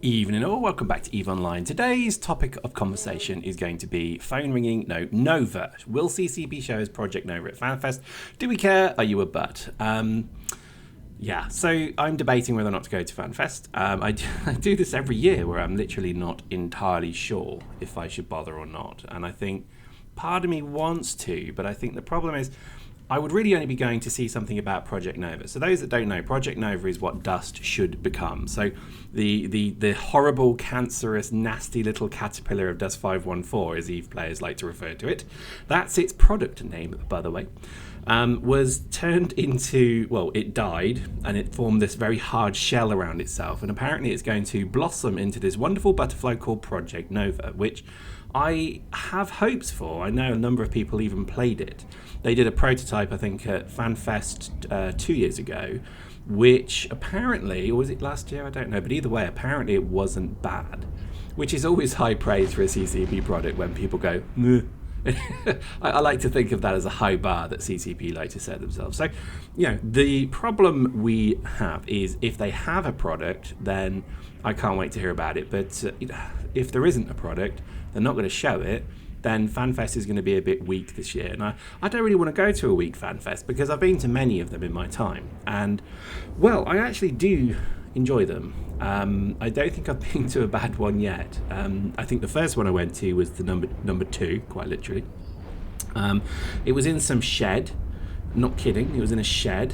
Evening all, welcome back to EVE Online. Today's topic of conversation is going to be phone ringing, no, Nova. Will CCP show us Project Nova at FanFest? Do we care? Are you a butt? Yeah, so I'm debating whether or not to go to FanFest. I do this every year where I'm literally not entirely sure if I should bother or not. And I think part of me wants to, but I think the problem is I would really only be going to see something about Project Nova. So those that don't know, Project Nova is what Dust should become. So the horrible, cancerous, nasty little caterpillar of Dust 514, as EVE players like to refer to it, that's its product name, by the way, was turned into, well, it died, and it formed this very hard shell around itself. And apparently it's going to blossom into this wonderful butterfly called Project Nova, which I have hopes for. I know a number of people even played it. They did a prototype, I think, at FanFest 2 years ago, which apparently, or was it last year? I don't know. But either way, apparently it wasn't bad, which is always high praise for a CCP product when people go, meh. I like to think of that as a high bar that CCP like to set themselves. So, you know, the problem we have is if they have a product, then I can't wait to hear about it. But if there isn't a product, they're not going to show it, then FanFest is going to be a bit weak this year. And I don't really want to go to a weak FanFest because I've been to many of them in my time. And, well, I actually do enjoy them. I don't think I've been to a bad one yet. I think the first one I went to was the number 2, quite literally. It was in some shed. Not kidding, it was in a shed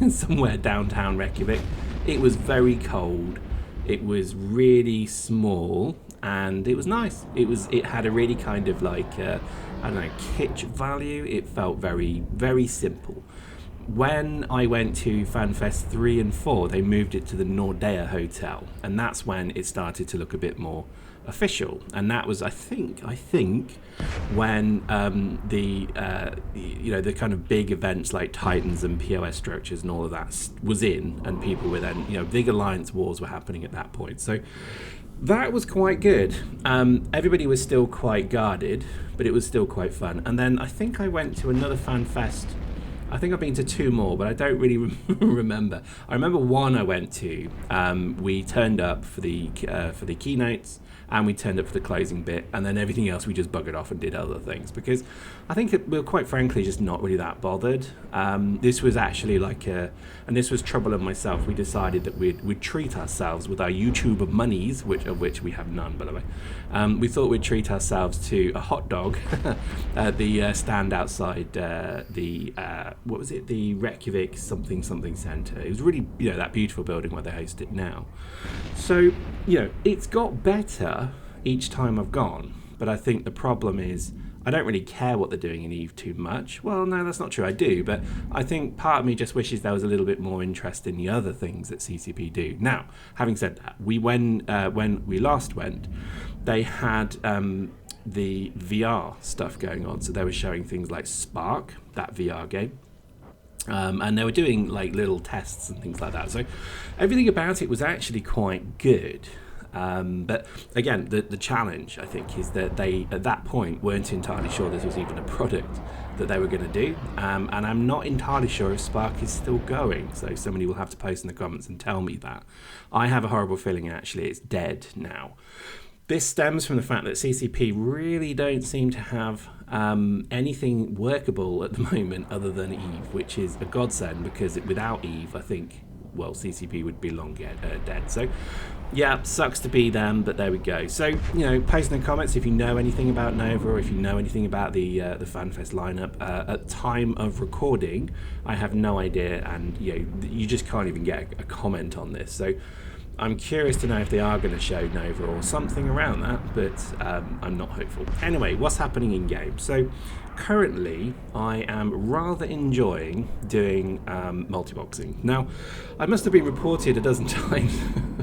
somewhere downtown Reykjavik. It was very cold. It was really small. And it was nice. It had a really kind of like, I don't know, kitsch value. It felt very, very simple. When I went to FanFest 3 and 4, they moved it to the Nordea Hotel. And that's when it started to look a bit more official. And that was, I think, when the kind of big events like Titans and POS structures and all of that was in. And people were then, big alliance wars were happening at that point. So that was quite good. Everybody was still quite guarded, but it was still quite fun. And then I think I went to another FanFest. I think I've been to 2 more, but I don't really remember. I remember one I went to. We turned up for the keynotes, and we turned up for the closing bit, and then everything else we just buggered off and did other things because I think we were quite frankly just not really that bothered. This was actually and this was Trouble and myself. We decided that we'd treat ourselves with our YouTuber monies, of which we have none, by the way. We thought we'd treat ourselves to a hot dog at the stand outside what was it? The Reykjavik something Centre. It was really, that beautiful building where they host it now. So, it's got better each time I've gone, but I think the problem is I don't really care what they're doing in EVE too much. Well, no, that's not true. I do, but I think part of me just wishes there was a little bit more interest in the other things that CCP do. Now, having said that, when we last went, they had the VR stuff going on. So they were showing things like Spark, that VR game. And they were doing like little tests and things like that. So everything about it was actually quite good. But again, the challenge, I think, is that they, at that point, weren't entirely sure this was even a product that they were going to do. And I'm not entirely sure if Spark is still going. So somebody will have to post in the comments and tell me that. I have a horrible feeling, actually, it's dead now. This stems from the fact that CCP really don't seem to have anything workable at the moment other than EVE, which is a godsend because without EVE, I think, well, CCP would be long dead. So, yeah, sucks to be them, but there we go. So, post in the comments if you know anything about Nova or if you know anything about the FanFest lineup. At time of recording, I have no idea, and you just can't even get a comment on this. So, I'm curious to know if they are going to show Nova or something around that, but I'm not hopeful. Anyway, what's happening in game? So currently, I am rather enjoying doing multi-boxing. Now, I must have been reported a dozen times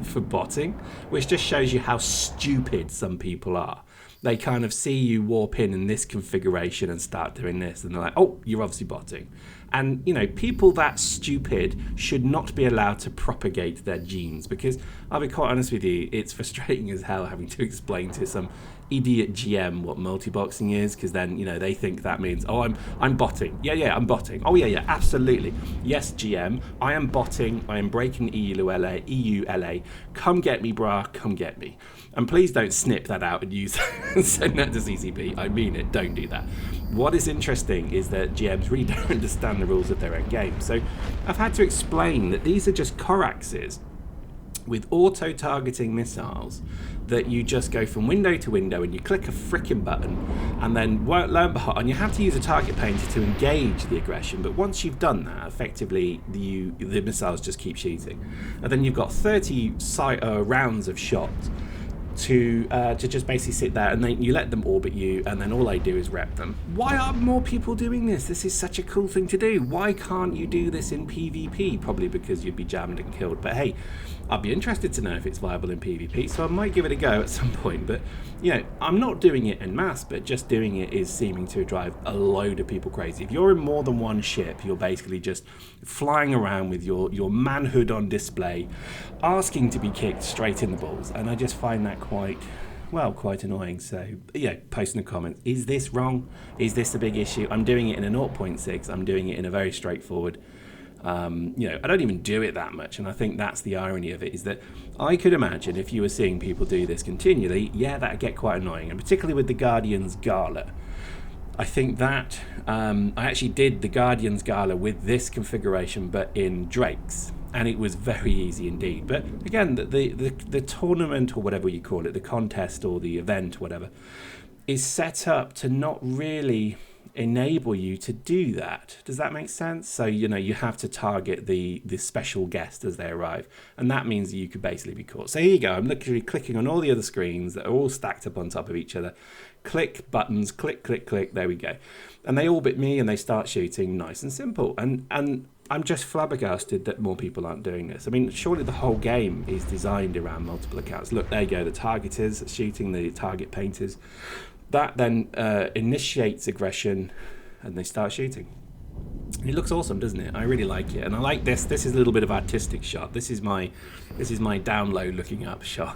for botting, which just shows you how stupid some people are. They kind of see you warp in this configuration and start doing this, and they're like, oh, you're obviously botting. And, people that stupid should not be allowed to propagate their genes because I'll be quite honest with you, it's frustrating as hell having to explain to some idiot GM what multi-boxing is, because then, you know, they think that means, oh, I'm botting. Yeah, I'm botting. Oh, yeah, absolutely. Yes, GM, I am botting. I am breaking EULA. Come get me, brah. Come get me. And please don't snip that out and use and send that to CCP. I mean it. Don't do that. What is interesting is that GMs really don't understand the rules of their own game. So I've had to explain that these are just Coraxes with auto-targeting missiles that you just go from window to window and you click a freaking button, and then lo and behold, and you have to use a target painter to engage the aggression, but once you've done that, effectively the missiles just keep shooting. And then you've got 30 rounds of shots to just basically sit there, and then you let them orbit you, and then all they do is rep them. Why aren't more people doing this? This is such a cool thing to do. Why can't you do this in PvP? Probably because you'd be jammed and killed. But hey, I'd be interested to know if it's viable in PvP, so I might give it a go at some point. But, you know, I'm not doing it en masse, but just doing it is seeming to drive a load of people crazy. If you're in more than one ship, you're basically just flying around with your manhood on display, asking to be kicked straight in the balls. And I just find that quite annoying. So, yeah, post in the comments. Is this wrong? Is this a big issue? I'm doing it in a 0.6. I'm doing it in a very straightforward... you know, I don't even do it that much, and I think that's the irony of it, is that I could imagine if you were seeing people do this continually, yeah, that'd get quite annoying, and particularly with the Guardians Gala. I think that I actually did the Guardians Gala with this configuration, but in Drakes, and it was very easy indeed. But again, the tournament, or whatever you call it, the contest or the event, whatever, is set up to not really enable you to do that. Does that make sense? So, you know, you have to target the special guest as they arrive, and that means you could basically be caught. So here you go, I'm literally clicking on all the other screens that are all stacked up on top of each other. Click buttons, click, there we go. And they orbit me and they start shooting, nice and simple. And I'm just flabbergasted that more people aren't doing this. I mean, surely the whole game is designed around multiple accounts. Look, there you go, the targeters shooting the target painters. That then initiates aggression, and they start shooting. It looks awesome, doesn't it? I really like it, and I like this. This is a little bit of artistic shot. This is my down low looking up shot.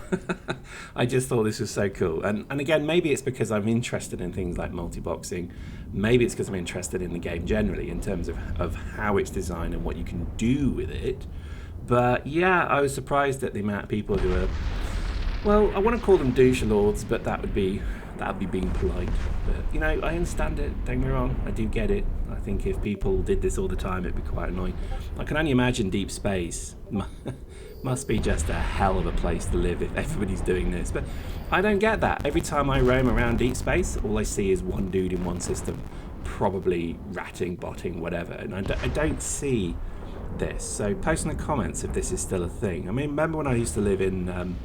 I just thought this was so cool, and again, maybe it's because I'm interested in things like multi-boxing. Maybe it's because I'm interested in the game generally in terms of how it's designed and what you can do with it. But yeah, I was surprised at the amount of people who are, well, I want to call them douche lords, but that would be being polite. But, you know, I understand it, don't get me wrong, I do get it. I think if people did this all the time, it'd be quite annoying. I can only imagine deep space must be just a hell of a place to live if everybody's doing this. But I don't get that. Every time I roam around deep space, all I see is one dude in one system, probably ratting, botting, whatever, and I don't see this. So post in the comments if this is still a thing. I mean, remember when I used to live in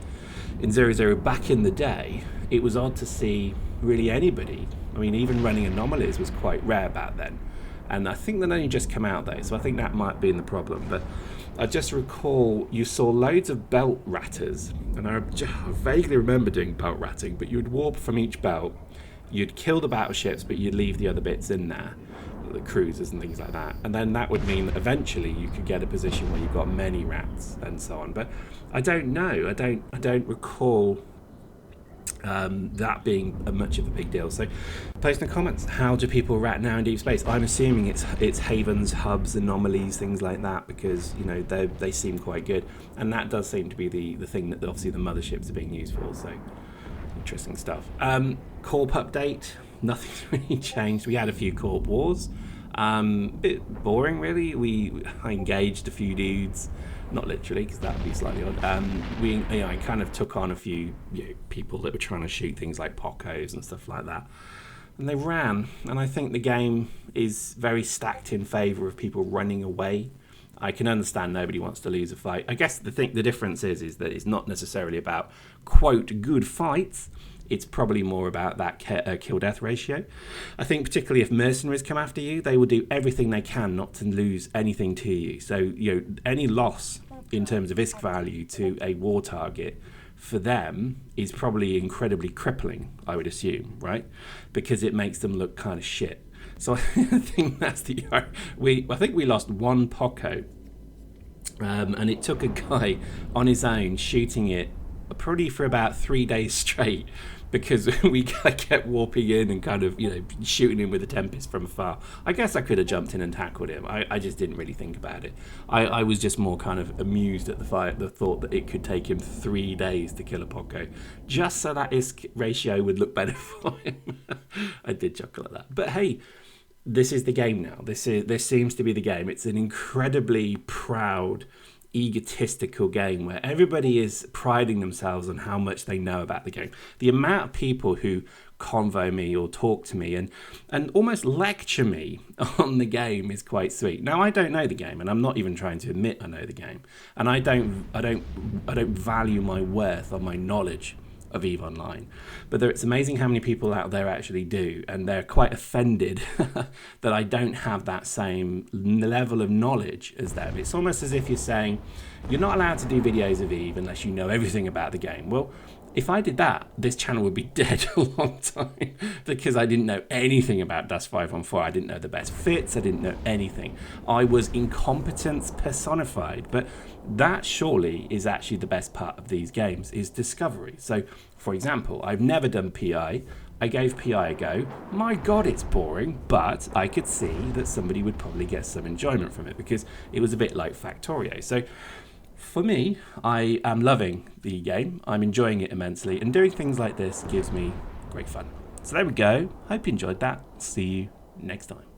00 back in the day, it was odd to see really anybody. I mean, even running anomalies was quite rare back then. And I think that only just come out though, so I think that might be the problem. But I just recall you saw loads of belt ratters, and I vaguely remember doing belt ratting, but you'd warp from each belt, you'd kill the battleships, but you'd leave the other bits in there, the cruisers and things like that. And then that would mean that eventually you could get a position where you've got many rats and so on. But I don't know, I don't recall that being much of a big deal. So post in the comments, how do people rat now in deep space? I'm assuming it's havens, hubs, anomalies, things like that, because, you know, they seem quite good, and that does seem to be the thing that obviously the motherships are being used for. So interesting stuff. Corp update, nothing's really changed. We had a few corp wars, bit boring really. I engaged a few dudes, not literally, because that would be slightly odd. I kind of took on a few people that were trying to shoot things like Pocos and stuff like that, and they ran. And I think the game is very stacked in favour of people running away. I can understand nobody wants to lose a fight. I guess the difference is that it's not necessarily about, quote, good fights. It's probably more about that kill-death ratio. I think particularly if mercenaries come after you, they will do everything they can not to lose anything to you. So, you know, any loss in terms of ISK value to a war target for them is probably incredibly crippling, I would assume, right? Because it makes them look kind of shit. So I think that's I think we lost one Poco, and it took a guy on his own shooting it probably for about 3 days straight, because we kept warping in and kind of, shooting him with a Tempest from afar. I guess I could have jumped in and tackled him. I just didn't really think about it. I was just more kind of amused at the thought that it could take him 3 days to kill a Podgo, just so that ISK ratio would look better for him. I did chuckle at that. But hey, this is the game now. This seems to be the game. It's an incredibly proud, egotistical game where everybody is priding themselves on how much they know about the game. The amount of people who convo me or talk to me and almost lecture me on the game is quite sweet. Now, I don't know the game, and I'm not even trying to admit I know the game, and I don't value my worth on my knowledge of EVE Online, but it's amazing how many people out there actually do, and they're quite offended that I don't have that same level of knowledge as them. It's almost as if you're saying you're not allowed to do videos of EVE unless you know everything about the game. Well, if I did that, this channel would be dead a long time, because I didn't know anything about Dust 514. I didn't know the best fits. I didn't know anything. I was incompetence personified. But that surely is actually the best part of these games, is discovery. So, for example, I've never done PI. I gave PI a go. My God, it's boring, but I could see that somebody would probably get some enjoyment from it, because it was a bit like Factorio. So, for me, I am loving the game. I'm enjoying it immensely, and doing things like this gives me great fun. So there we go. Hope you enjoyed that. See you next time.